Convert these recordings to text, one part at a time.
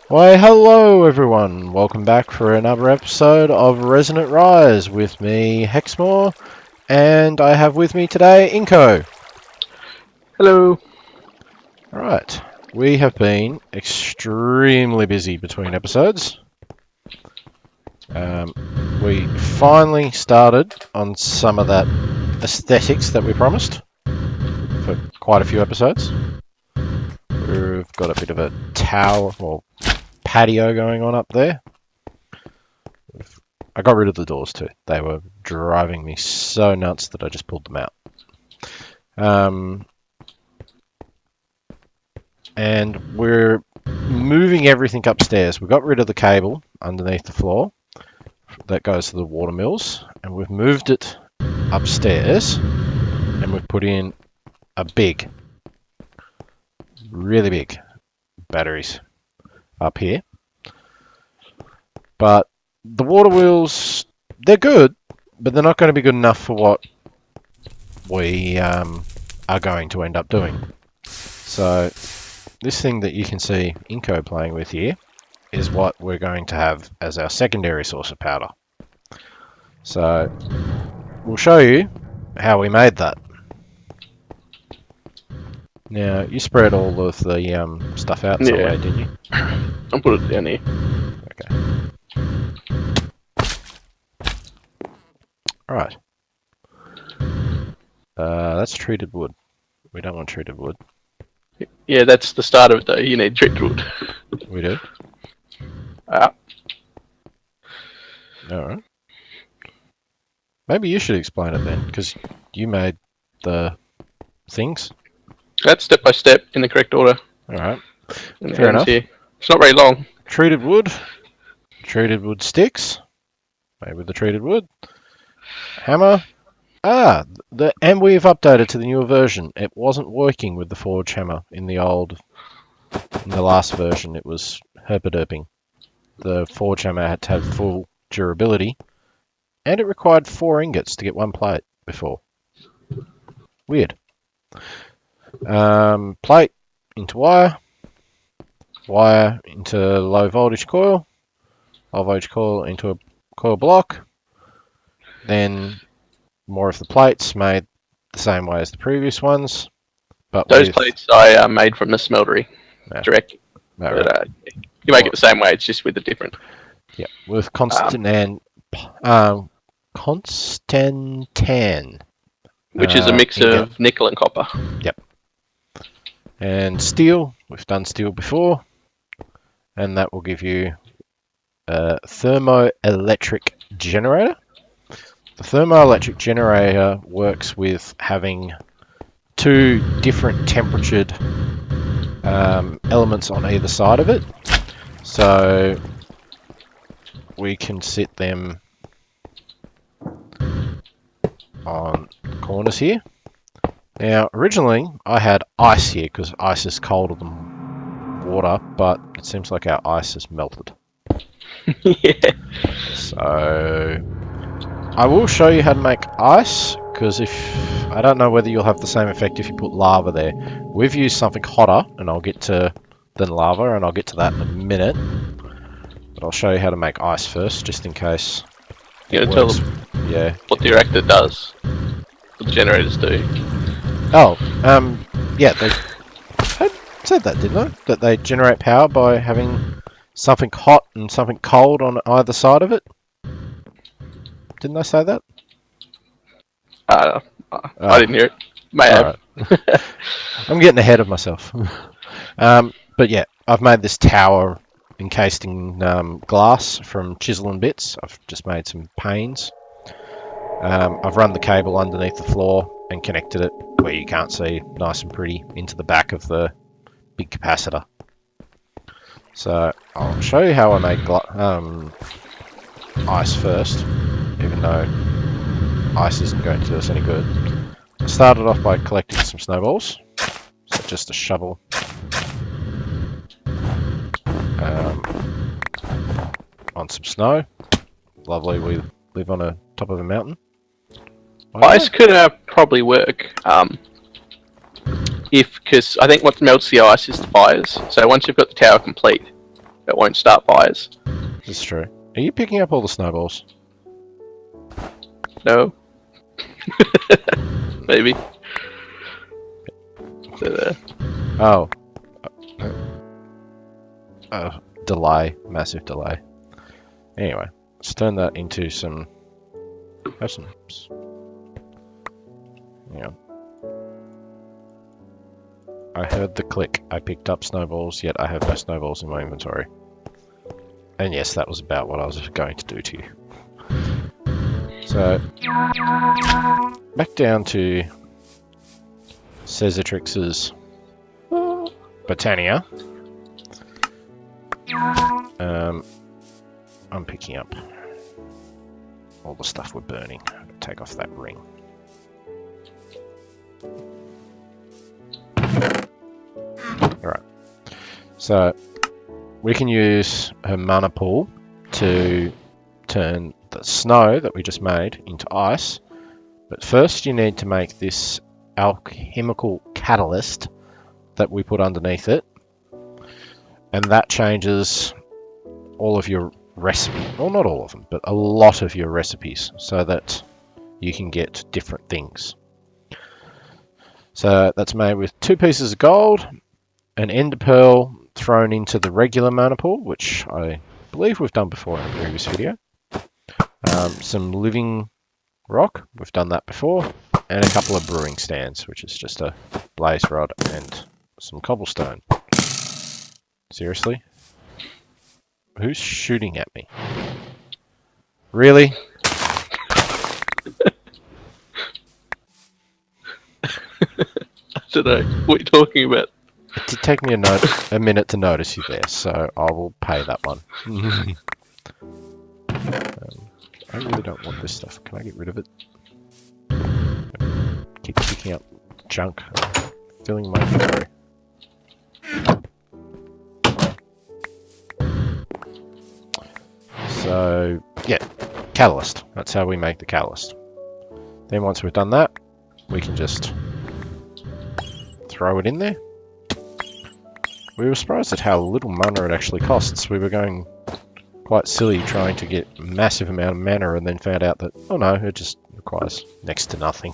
Why, hello everyone! Welcome back for another episode of Resonant Rise with me, Hexmore, and I have with me today Inko. Hello. Alright, we have been extremely busy between episodes. We finally started on some of that aesthetics that we promised for quite a few episodes. We've got a bit of a tower or patio going on up there. I got rid of the doors too. They were driving me so nuts that I just pulled them out. And we're moving everything upstairs. We got rid of the cable underneath the floor that goes to the water mills, and we've moved it upstairs, and we've put in a really big batteries up here. But the water wheels, they're good, but they're not going to be good enough for what we are going to end up doing. So this thing that you can see Inko playing with here is what we're going to have as our secondary source of powder. So we'll show you how we made that. Now, you spread all of the stuff out somewhere, didn't you? I'll put it down here. Okay. Alright. That's treated wood. We don't want treated wood. Yeah, that's the start of it though. You need treated wood. We do? Alright. Maybe you should explain it then, because you made the things. That's step by step in the correct order. Alright. Fair enough. Here. It's not very long. Treated wood sticks, made with the treated wood. Hammer. And we've updated to the newer version. It wasn't working with the forge hammer in the last version. It was herpaderping. The forge hammer had to have full durability, and it required 4 ingots to get 1 plate before. Weird. Plate into wire into low voltage coil into a coil block, then more of the plates made the same way as the previous ones, but those plates I made from the smeltery direct. Right. But, you make it the same way, it's just with a different. Yeah, with Constantan, which is a mix of nickel and copper. Yep. And steel, we've done steel before, and that will give you a thermoelectric generator. The thermoelectric generator works with having 2 different temperatured elements on either side of it. So we can sit them on the corners here. Now, originally I had ice here because ice is colder than water, but it seems like our ice has melted. Yeah. So I will show you how to make ice, because I don't know whether you'll have the same effect if you put lava there. We've used something hotter, and I'll get to than lava, and I'll get to that in a minute. But I'll show you how to make ice first, just in case. You gotta tell them what the reactor does. What the generators do. Yeah, I said that, didn't I? That they generate power by having something hot and something cold on either side of it. Didn't I say that? I didn't hear it. May have. Right. I'm getting ahead of myself. But yeah, I've made this tower encased in glass from chisel and bits. I've just made some panes. I've run the cable underneath the floor and connected it where you can't see, nice and pretty, into the back of the big capacitor. So I'll show you how I make ice first, even though ice isn't going to do us any good. I started off by collecting some snowballs, so just a shovel. On some snow. Lovely, we live on a top of a mountain. Ice could probably work, because I think what melts the ice is the fires. So once you've got the tower complete, it won't start fires. This is true. Are you picking up all the snowballs? No. Maybe. They're there. Oh. Delay. Massive delay. Anyway, let's turn that into some... Oops. Hang on. I heard the click. I picked up snowballs, yet I have no snowballs in my inventory. And yes, that was about what I was going to do to you. So, back down to Cesatrix's Botania. I'm picking up all the stuff we're burning. Take off that ring. Alright. So, we can use her mana pool to turn the snow that we just made into ice. But first you need to make this alchemical catalyst that we put underneath it. And that changes all of your recipes. Well, not all of them, but a lot of your recipes so that you can get different things. So that's made with 2 pieces of gold, an ender pearl thrown into the regular mana pool, which I believe we've done before in a previous video. Some living rock, we've done that before, and a couple of brewing stands, which is just a blaze rod and some cobblestone. Seriously? Who's shooting at me? Really? I don't know. What are you talking about? It did take me a minute to notice you there, so I will pay that one. I really don't want this stuff. Can I get rid of it? Keep picking up junk, filling my inventory. So, yeah, catalyst. That's how we make the catalyst. Then once we've done that, we can just throw it in there. We were surprised at how little mana it actually costs. We were going quite silly trying to get a massive amount of mana and then found out that, oh no, it just requires next to nothing.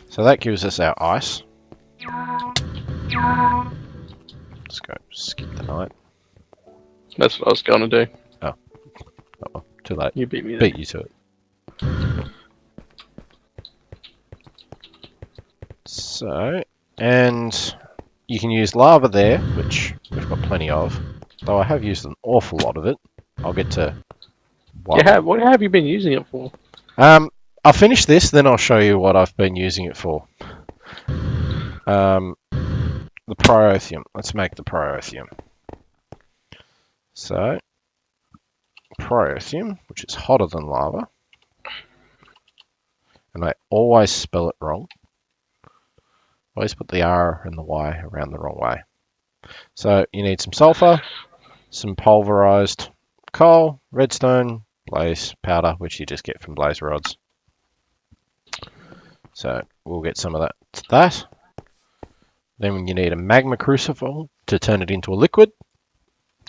So that gives us our ice. Let's go skip the night. That's what I was going to do. Oh well, too late. You beat me there. Beat you to it. So, and you can use lava there, which we've got plenty of. Though I have used an awful lot of it. I'll get to what have you been using it for? I'll finish this, then I'll show you what I've been using it for. The Protheum. Let's make the Protheum. So, Protheum, which is hotter than lava. And I always spell it wrong. Always put the R and the Y around the wrong way. So, you need some sulfur, some pulverized coal, redstone, blaze powder, which you just get from blaze rods. So, we'll get some of that. Then you need a magma crucible to turn it into a liquid.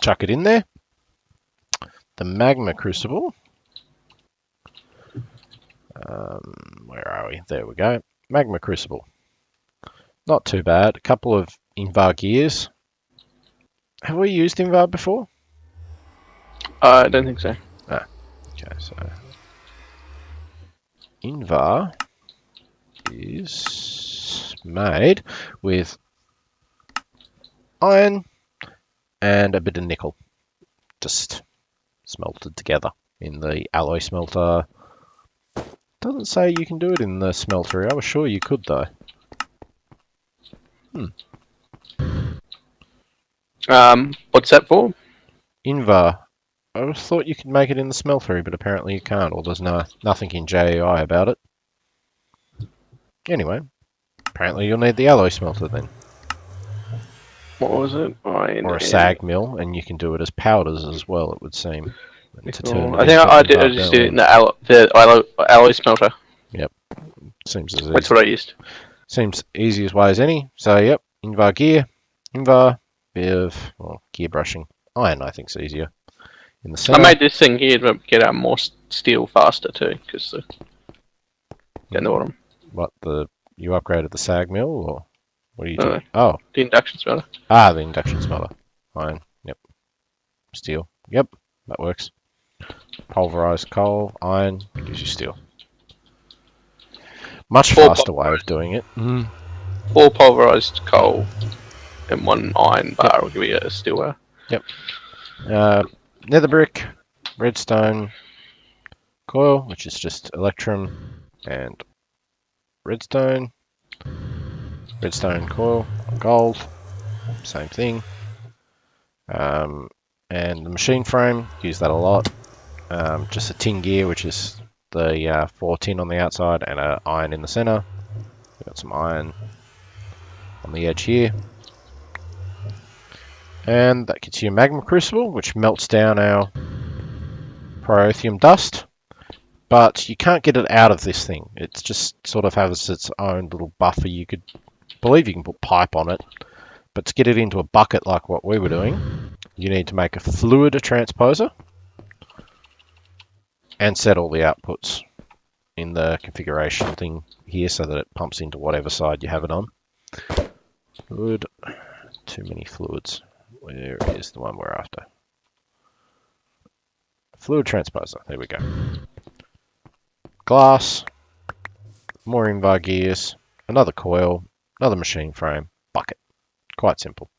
Chuck it in there. The magma crucible. Where are we? There we go. Magma crucible. Not too bad. A couple of Invar gears. Have we used Invar before? I don't think so. Ah, okay, so Invar is made with iron and a bit of nickel, just smelted together in the alloy smelter. Doesn't say you can do it in the smeltery. I was sure you could though. What's that for? Invar. I thought you could make it in the smeltery, but apparently you can't, or there's nothing in JEI about it. Anyway, apparently you'll need the alloy smelter then. What was it? Or a sag mill, and you can do it as powders as well, it would seem. To turn I think I just did it in the alloy smelter. Yep. Seems as That's what I used. Seems easy as way as any. So, yep. Invar gear, Invar, bit of gear brushing. Iron, I think, is easier. In the I center. made this thing here to get out more steel faster too, because down the bottom. What, you upgraded the sag mill, or what are you No, doing? Oh, the induction smelter. the induction smelter. Iron, yep. Steel, yep, that works. Pulverized coal, iron, gives you steel. Much faster way of doing it. 4 pulverized coal and 1 iron bar will give you a steel bar. Yep. Nether brick, redstone, coil, which is just electrum and redstone. Redstone coil, gold, same thing. And the machine frame, use that a lot. Just a tin gear, which is the 4 tin on the outside and an iron in the center. We've got some iron on the edge here. And that gets you a magma crucible, which melts down our protheum dust. But you can't get it out of this thing. It just sort of has its own little buffer. You could believe you can put pipe on it. But to get it into a bucket like what we were doing, you need to make a fluid transposer and set all the outputs in the configuration thing here so that it pumps into whatever side you have it on. Fluid. Too many fluids. Where is the one we're after? Fluid transposer. There we go. Glass. More invar gears. Another coil. Another machine frame. Bucket. Quite simple.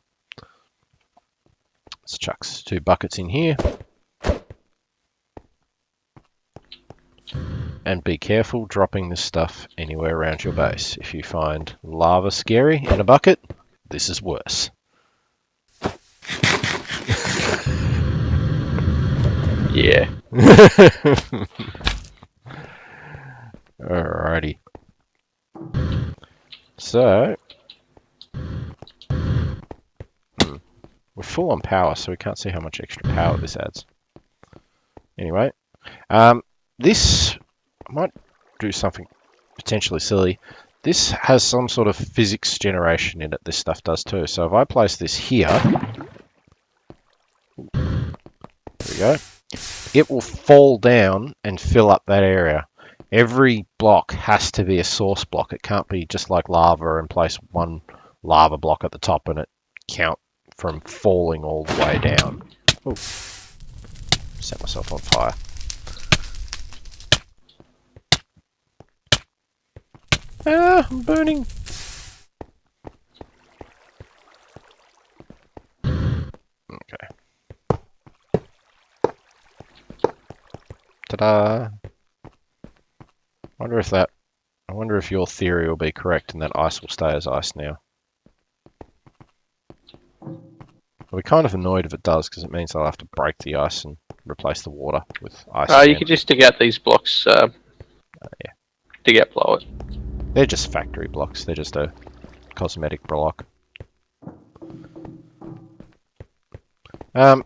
Let's chuck 2 buckets in here. And be careful dropping this stuff anywhere around your base. If you find lava scary in a bucket, this is worse. Yeah. Alrighty. So, we're full on power, so we can't see how much extra power this adds. Anyway, this might do something potentially silly. This has some sort of physics generation in it. This stuff does too. So if I place this here, there we go. It will fall down and fill up that area. Every block has to be a source block. It can't be just like lava and place one lava block at the top and it count from falling all the way down. Ooh. Set myself on fire. Ah, I'm burning. Okay. Ta-da! I wonder if your theory will be correct and that ice will stay as ice now. I'll be kind of annoyed if it does because it means I'll have to break the ice and replace the water with ice again. You could just dig out these blocks. Yeah. Dig out below it. They're just factory blocks. They're just a cosmetic block. I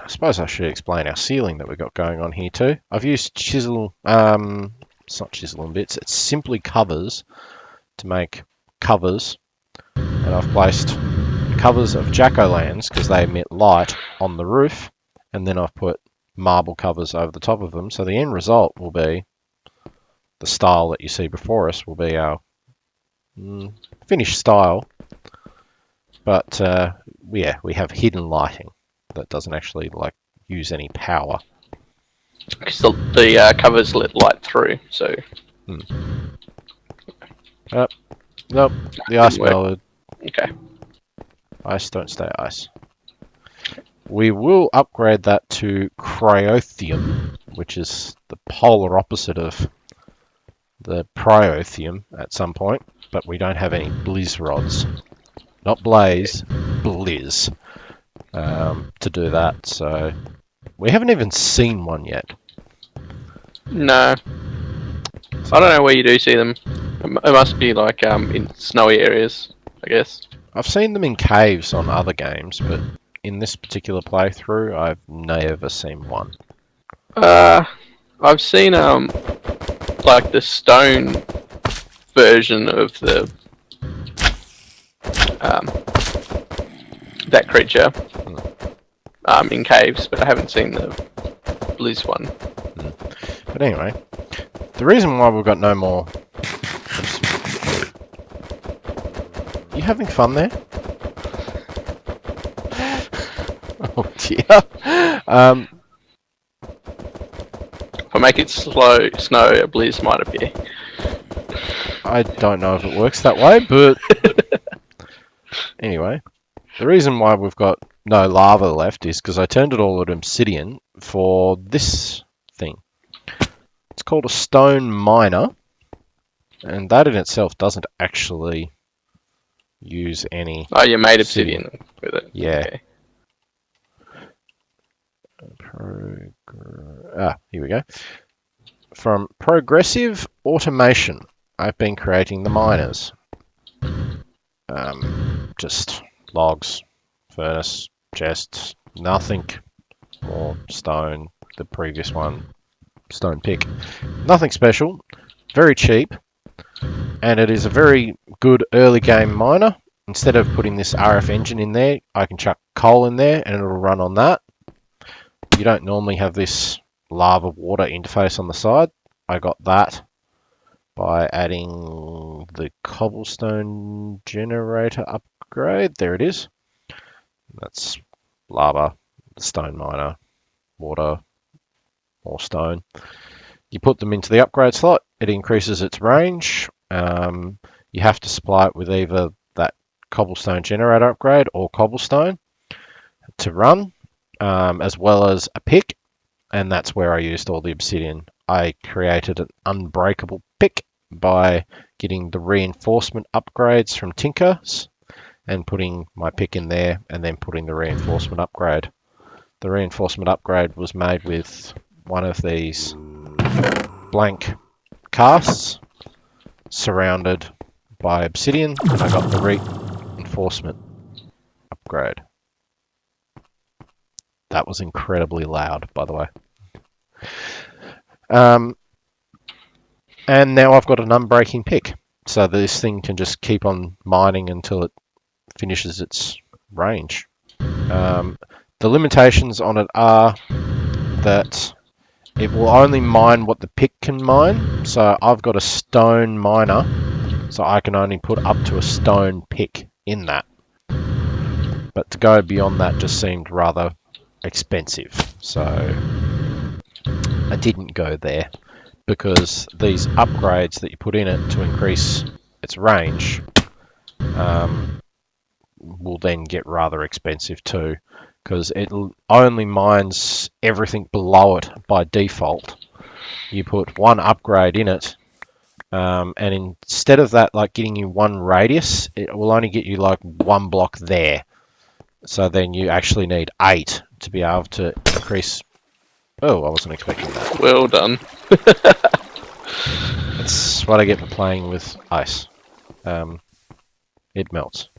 suppose I should explain our ceiling that we've got going on here too. I've used chisel, it's not chisel and bits, it's simply covers to make covers. And I've placed covers of jack-o'-lanterns because they emit light on the roof. And then I've put marble covers over the top of them. So the end result will be, the style that you see before us will be our finished style. But yeah, we have hidden lighting that doesn't actually like use any power. Because the covers let light through, so... Nope, the ice melted. Okay. Ice don't stay ice. We will upgrade that to cryotheum, which is the polar opposite of the pryotheum at some point, but we don't have any blizz rods. Not blaze, blizz. To do that, so we haven't even seen one yet. No. I don't know where you do see them. It must be like in snowy areas, I guess. I've seen them in caves on other games, but in this particular playthrough, I've never seen one. I've seen like the stone version of the that creature in caves, but I haven't seen the Blizz one. But anyway, the reason why we've got no more... You having fun there? Oh dear. If I make it snow, a Blizz might appear. I don't know if it works that way, but anyway, the reason why we've got no lava left is because I turned it all at obsidian for this thing. It's called a stone miner, and that in itself doesn't actually use any... Oh, you made obsidian with it? Yeah. Okay. Here we go. From progressive automation, I've been creating the miners. Just logs, furnace, chests, nothing more. Stone, the previous one, stone pick. Nothing special, very cheap, and it is a very good early game miner. Instead of putting this RF engine in there, I can chuck coal in there and it'll run on that. You don't normally have this lava water interface on the side. I got that by adding the cobblestone generator upgrade. There it is. That's lava, stone miner, water, more stone. You put them into the upgrade slot. It increases its range. You have to supply it with either that cobblestone generator upgrade or cobblestone to run, as well as a pick. And that's where I used all the obsidian. I created an unbreakable pick by getting the reinforcement upgrades from Tinker's and putting my pick in there and then putting the reinforcement upgrade. The reinforcement upgrade was made with one of these blank casts surrounded by obsidian, and I got the reinforcement upgrade. That was incredibly loud, by the way. And now I've got an unbreaking pick, so this thing can just keep on mining until it finishes its range. The limitations on it are that it will only mine what the pick can mine. So I've got a stone miner, so I can only put up to a stone pick in that. But to go beyond that just seemed rather expensive, so I didn't go there, because these upgrades that you put in it to increase its range will then get rather expensive too, because it only mines everything below it by default. You put one upgrade in it, and instead of that like getting you one radius, it will only get you like one block there. So then you actually need 8 to be able to increase... Oh, I wasn't expecting that. Well done. That's what I get for playing with ice. It melts.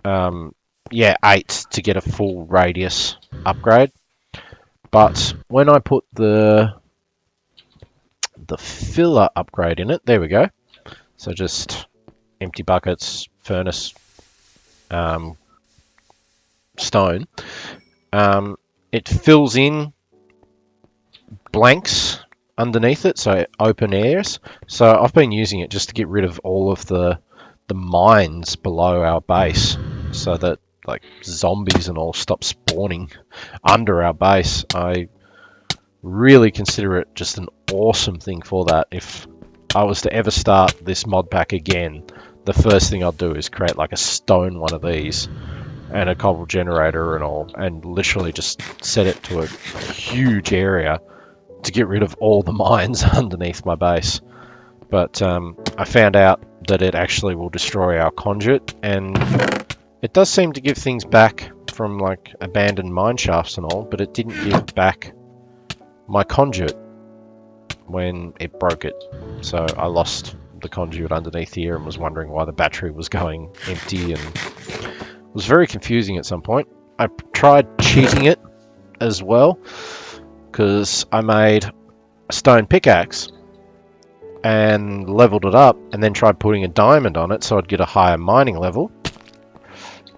Yeah, 8 to get a full radius upgrade. But when I put the filler upgrade in it, there we go. So just empty buckets, furnace, stone. It fills in blanks underneath it, so open airs. So I've been using it just to get rid of all of the mines below our base, so that like zombies and all stop spawning under our base. I really consider it just an awesome thing for that. If I was to ever start this mod pack again, the first thing I'll do is create like a stone one of these and a cobble generator and all, and literally just set it to a huge area to get rid of all the mines underneath my base. But I found out that it actually will destroy our conduit, and it does seem to give things back from like abandoned mine shafts and all, but it didn't give back my conduit when it broke it. So I lost the conduit underneath here and was wondering why the battery was going empty, and it was very confusing at some point. I tried cheating it as well, because I made a stone pickaxe and leveled it up, and then tried putting a diamond on it so I'd get a higher mining level.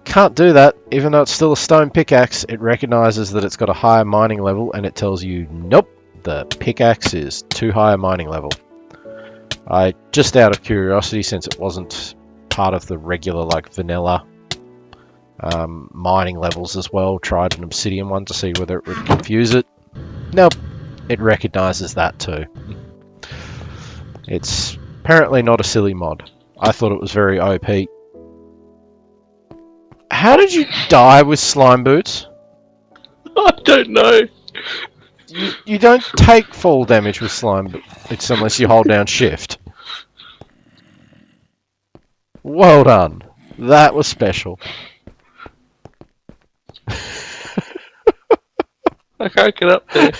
Can't do that, even though it's still a stone pickaxe. It recognizes that it's got a higher mining level, and it tells you, nope, the pickaxe is too high a mining level. I, just out of curiosity, since it wasn't part of the regular, like, vanilla mining levels as well, tried an obsidian one to see whether it would confuse it. Nope, it recognizes that too. It's apparently not a silly mod. I thought it was very OP. How did you die with slime boots? I don't know. You don't take fall damage with slime boots unless you hold down shift. Well done. That was special. I can't get up there.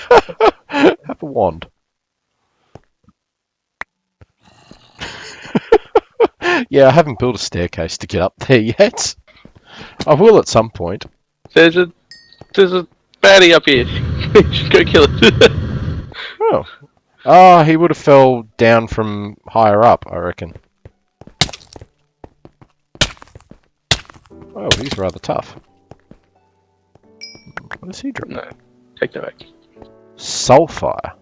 Have a wand. Yeah, I haven't built a staircase to get up there yet. I will at some point. There's a baddie up here. You should go kill it. Oh. Oh, he would have fell down from higher up, I reckon. Oh, he's rather tough. What does he drop? No, take that back. Sulfire.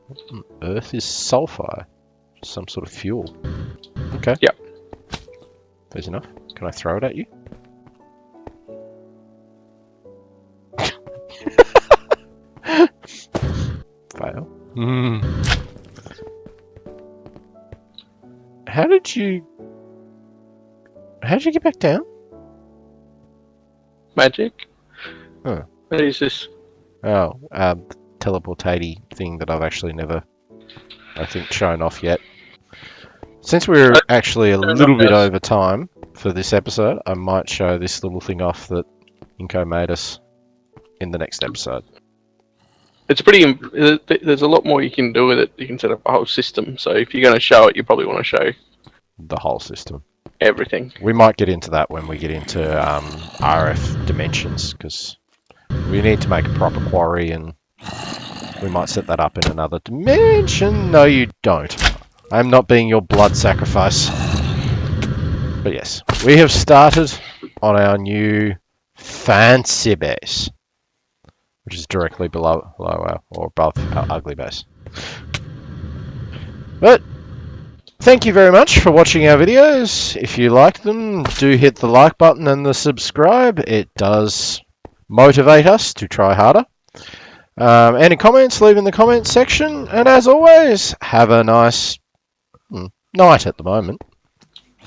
What on earth is sulfire? Some sort of fuel. Okay. Yep. There's enough. Can I throw it at you? Fail. How did you get back down? Magic? Huh. What is this? Oh, teleportatey thing that I've actually never, I think, shown off yet. Since we're actually a little bit over time for this episode, I might show this little thing off that Inko made us in the next episode. It's pretty. There's a lot more you can do with it. You can set up a whole system. So if you're going to show it, you probably want to show The whole system. everything. We might get into that when we get into RF dimensions, because we need to make a proper quarry, and we might set that up in another dimension. No, you don't. I'm not being your blood sacrifice. But yes, we have started on our new fancy base, which is directly below our, or above our ugly base. But thank you very much for watching our videos. If you like them, do hit the like button and the subscribe. It does motivate us to try harder. Any comments, leave in the comments section. And as always, have a nice night at the moment.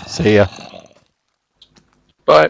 See ya. Bye.